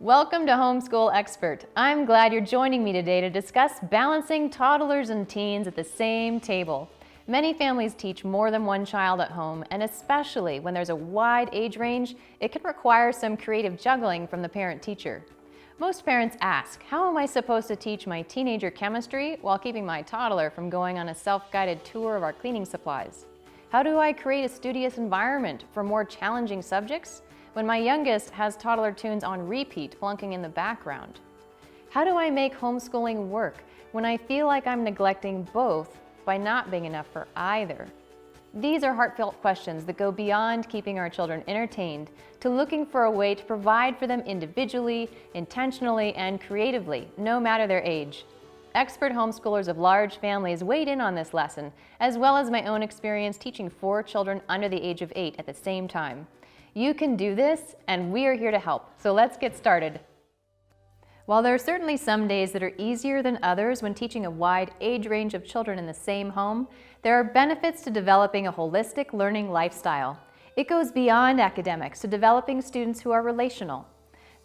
Welcome to Homeschool Expert. I'm glad you're joining me today to discuss balancing toddlers and teens at the same table. Many families teach more than one child at home, and especially when there's a wide age range, it can require some creative juggling from the parent-teacher. Most parents ask, how am I supposed to teach my teenager chemistry while keeping my toddler from going on a self-guided tour of our cleaning supplies? How do I create a studious environment for more challenging subjects when my youngest has toddler tunes on repeat flunking in the background? How do I make homeschooling work when I feel like I'm neglecting both by not being enough for either? These are heartfelt questions that go beyond keeping our children entertained to looking for a way to provide for them individually, intentionally, and creatively, no matter their age. Expert homeschoolers of large families weighed in on this lesson, as well as my own experience teaching 4 children under the age of 8 at the same time. You can do this, and we are here to help, so let's get started. While there are certainly some days that are easier than others when teaching a wide age range of children in the same home, there are benefits to developing a holistic learning lifestyle. It goes beyond academics to developing students who are relational.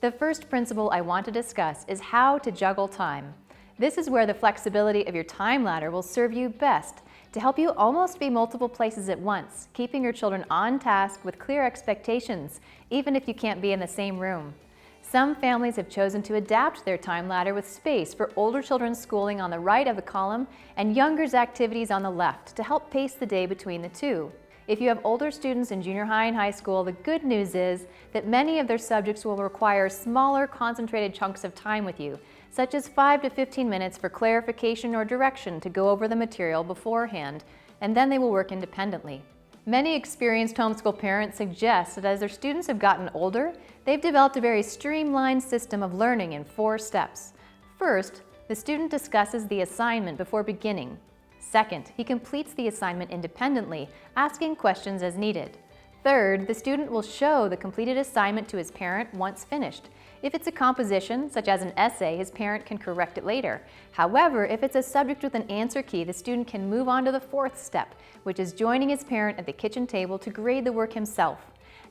The first principle I want to discuss is how to juggle time. This is where the flexibility of your time ladder will serve you best to help you almost be multiple places at once, keeping your children on task with clear expectations, even if you can't be in the same room. Some families have chosen to adapt their time ladder with space for older children's schooling on the right of the column and younger's activities on the left to help pace the day between the two. If you have older students in junior high and high school, the good news is that many of their subjects will require smaller, concentrated chunks of time with you, such as 5 to 15 minutes for clarification or direction to go over the material beforehand, and then they will work independently. Many experienced homeschool parents suggest that as their students have gotten older, they've developed a very streamlined system of learning in 4 steps. First, the student discusses the assignment before beginning. Second, he completes the assignment independently, asking questions as needed. Third, the student will show the completed assignment to his parent once finished. If it's a composition, such as an essay, his parent can correct it later. However, if it's a subject with an answer key, the student can move on to the 4th step, which is joining his parent at the kitchen table to grade the work himself.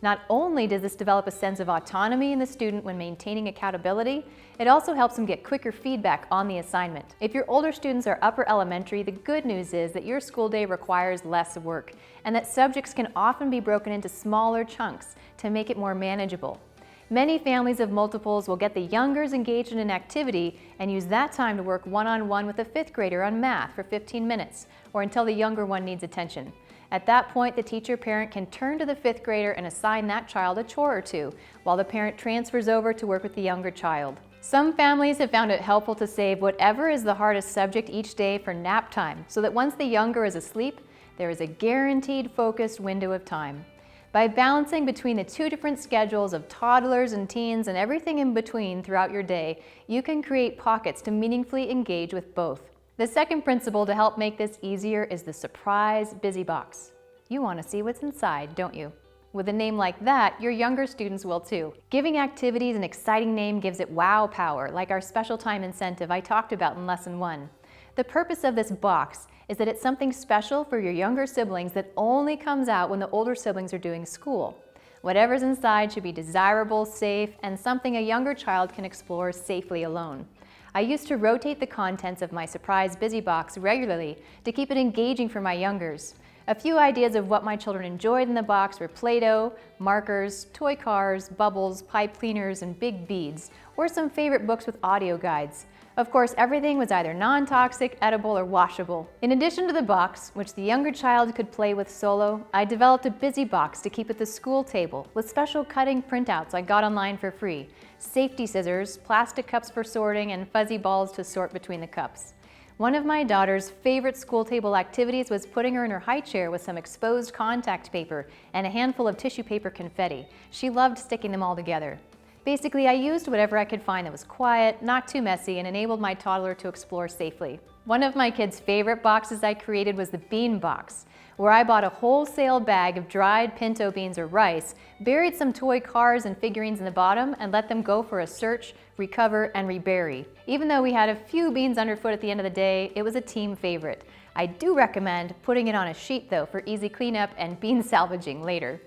Not only does this develop a sense of autonomy in the student when maintaining accountability, it also helps him get quicker feedback on the assignment. If your older students are upper elementary, the good news is that your school day requires less work, and that subjects can often be broken into smaller chunks to make it more manageable. Many families of multiples will get the youngers engaged in an activity and use that time to work one-on-one with a 5th grader on math for 15 minutes, or until the younger one needs attention. At that point, the teacher-parent can turn to the 5th grader and assign that child a chore or two, while the parent transfers over to work with the younger child. Some families have found it helpful to save whatever is the hardest subject each day for nap time, so that once the younger is asleep, there is a guaranteed focused window of time. By balancing between the 2 different schedules of toddlers and teens and everything in between throughout your day, you can create pockets to meaningfully engage with both. The second principle to help make this easier is the surprise busy box. You want to see what's inside, don't you? With a name like that, your younger students will too. Giving activities an exciting name gives it wow power, like our special time incentive I talked about in Lesson 1. The purpose of this box is that it's something special for your younger siblings that only comes out when the older siblings are doing school. Whatever's inside should be desirable, safe, and something a younger child can explore safely alone. I used to rotate the contents of my surprise busy box regularly to keep it engaging for my youngers. A few ideas of what my children enjoyed in the box were Play-Doh, markers, toy cars, bubbles, pipe cleaners, and big beads, or some favorite books with audio guides. Of course, everything was either non-toxic, edible, or washable. In addition to the box, which the younger child could play with solo, I developed a busy box to keep at the school table with special cutting printouts I got online for free, safety scissors, plastic cups for sorting, and fuzzy balls to sort between the cups. One of my daughter's favorite school table activities was putting her in her high chair with some exposed contact paper and a handful of tissue paper confetti. She loved sticking them all together. Basically, I used whatever I could find that was quiet, not too messy, and enabled my toddler to explore safely. One of my kids' favorite boxes I created was the bean box, where I bought a wholesale bag of dried pinto beans or rice, buried some toy cars and figurines in the bottom, and let them go for a search, recover, and rebury. Even though we had a few beans underfoot at the end of the day, it was a team favorite. I do recommend putting it on a sheet though for easy cleanup and bean salvaging later.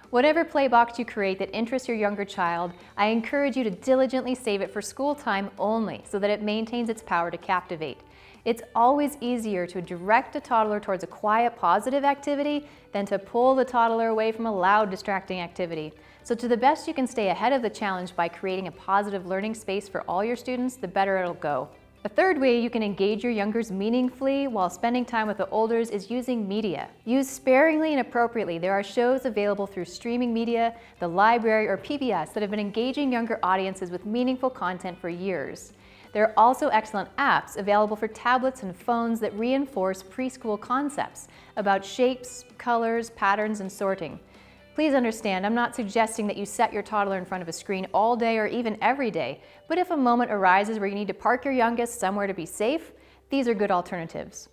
Whatever play box you create that interests your younger child, I encourage you to diligently save it for school time only so that it maintains its power to captivate. It's always easier to direct a toddler towards a quiet, positive activity than to pull the toddler away from a loud, distracting activity. So to the best you can stay ahead of the challenge by creating a positive learning space for all your students, the better it'll go. A third way you can engage your youngers meaningfully while spending time with the olders is using media. Use sparingly and appropriately. There are shows available through streaming media, the library, or PBS that have been engaging younger audiences with meaningful content for years. There are also excellent apps available for tablets and phones that reinforce preschool concepts about shapes, colors, patterns, and sorting. Please understand, I'm not suggesting that you set your toddler in front of a screen all day or even every day, but if a moment arises where you need to park your youngest somewhere to be safe, these are good alternatives.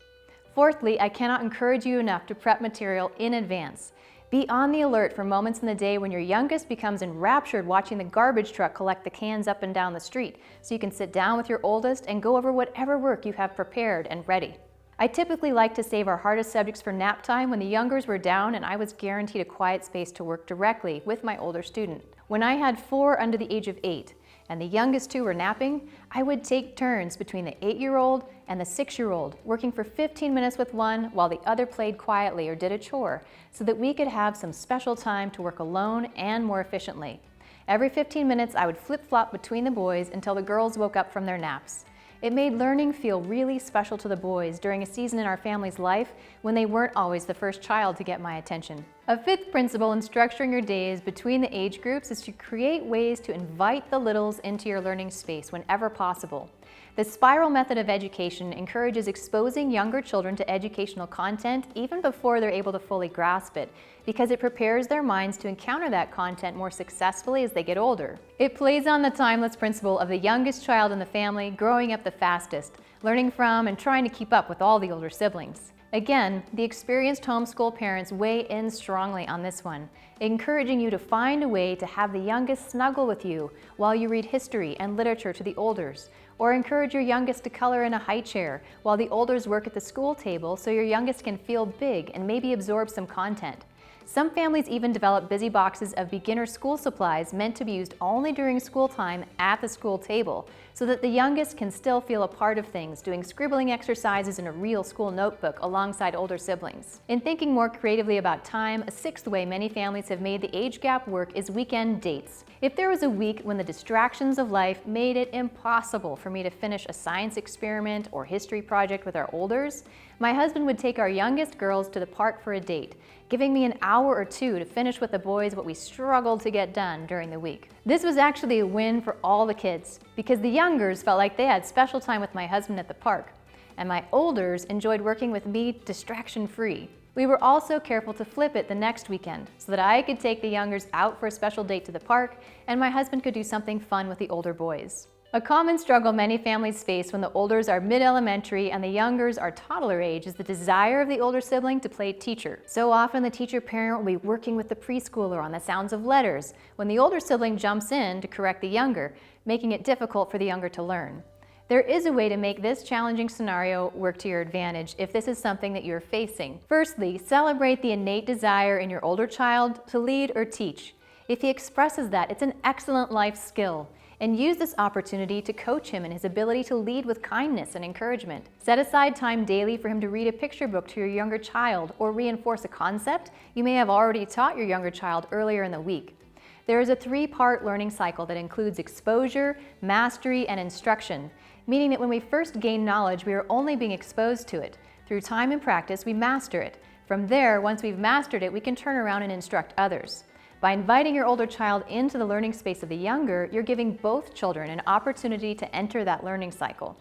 Fourthly, I cannot encourage you enough to prep material in advance. Be on the alert for moments in the day when your youngest becomes enraptured watching the garbage truck collect the cans up and down the street, so you can sit down with your oldest and go over whatever work you have prepared and ready. I typically like to save our hardest subjects for nap time when the youngers were down and I was guaranteed a quiet space to work directly with my older student. When I had 4 under the age of 8 and the youngest 2 were napping, I would take turns between the 8-year-old and the 6-year-old, working for 15 minutes with one while the other played quietly or did a chore, so that we could have some special time to work alone and more efficiently. Every 15 minutes, I would flip-flop between the boys until the girls woke up from their naps. It made learning feel really special to the boys during a season in our family's life when they weren't always the first child to get my attention. A fifth principle in structuring your days between the age groups is to create ways to invite the littles into your learning space whenever possible. The spiral method of education encourages exposing younger children to educational content even before they're able to fully grasp it, because it prepares their minds to encounter that content more successfully as they get older. It plays on the timeless principle of the youngest child in the family growing up the fastest, learning from and trying to keep up with all the older siblings. Again, the experienced homeschool parents weigh in strongly on this one, encouraging you to find a way to have the youngest snuggle with you while you read history and literature to the olders, or encourage your youngest to color in a high chair while the olders work at the school table so your youngest can feel big and maybe absorb some content. Some families even develop busy boxes of beginner school supplies meant to be used only during school time at the school table, so that the youngest can still feel a part of things, doing scribbling exercises in a real school notebook alongside older siblings. In thinking more creatively about time, a sixth way many families have made the age gap work is weekend dates. If there was a week when the distractions of life made it impossible for me to finish a science experiment or history project with our olders, my husband would take our youngest girls to the park for a date, giving me an hour or 2 to finish with the boys what we struggled to get done during the week. This was actually a win for all the kids, because the youngers felt like they had special time with my husband at the park, and my olders enjoyed working with me distraction-free. We were also careful to flip it the next weekend so that I could take the youngers out for a special date to the park and my husband could do something fun with the older boys. A common struggle many families face when the olders are mid-elementary and the youngers are toddler age is the desire of the older sibling to play teacher. So often the teacher parent will be working with the preschooler on the sounds of letters when the older sibling jumps in to correct the younger, making it difficult for the younger to learn. There is a way to make this challenging scenario work to your advantage if this is something that you're facing. Firstly, celebrate the innate desire in your older child to lead or teach. If he expresses that, it's an excellent life skill. And use this opportunity to coach him in his ability to lead with kindness and encouragement. Set aside time daily for him to read a picture book to your younger child or reinforce a concept you may have already taught your younger child earlier in the week. There is a 3-part learning cycle that includes exposure, mastery, and instruction, meaning that when we first gain knowledge, we are only being exposed to it. Through time and practice, we master it. From there, once we've mastered it, we can turn around and instruct others. By inviting your older child into the learning space of the younger, you're giving both children an opportunity to enter that learning cycle.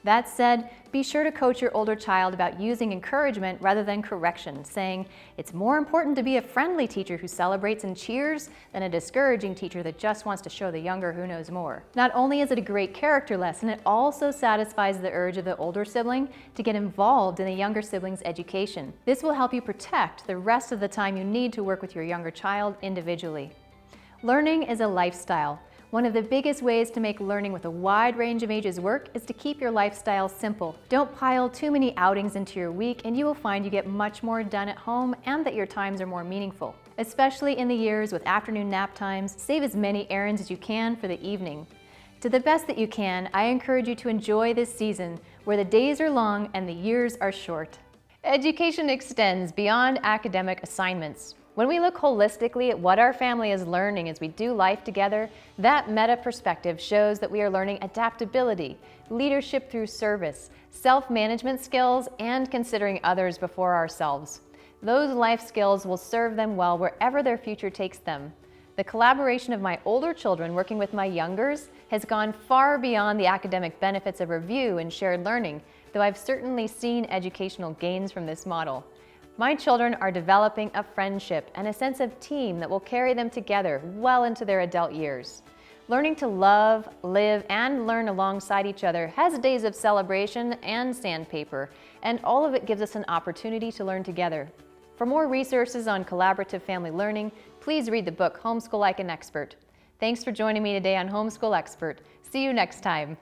That said, be sure to coach your older child about using encouragement rather than correction, saying it's more important to be a friendly teacher who celebrates and cheers than a discouraging teacher that just wants to show the younger who knows more. Not only is it a great character lesson, it also satisfies the urge of the older sibling to get involved in the younger sibling's education. This will help you protect the rest of the time you need to work with your younger child individually. Learning is a lifestyle. One of the biggest ways to make learning with a wide range of ages work is to keep your lifestyle simple. Don't pile too many outings into your week, and you will find you get much more done at home and that your times are more meaningful. Especially in the years with afternoon nap times, save as many errands as you can for the evening. To the best that you can, I encourage you to enjoy this season where the days are long and the years are short. Education extends beyond academic assignments. When we look holistically at what our family is learning as we do life together, that meta perspective shows that we are learning adaptability, leadership through service, self-management skills, and considering others before ourselves. Those life skills will serve them well wherever their future takes them. The collaboration of my older children working with my youngers has gone far beyond the academic benefits of review and shared learning, though I've certainly seen educational gains from this model. My children are developing a friendship and a sense of team that will carry them together well into their adult years. Learning to love, live, and learn alongside each other has days of celebration and sandpaper, and all of it gives us an opportunity to learn together. For more resources on collaborative family learning, please read the book Homeschool Like an Expert. Thanks for joining me today on Homeschool Expert. See you next time.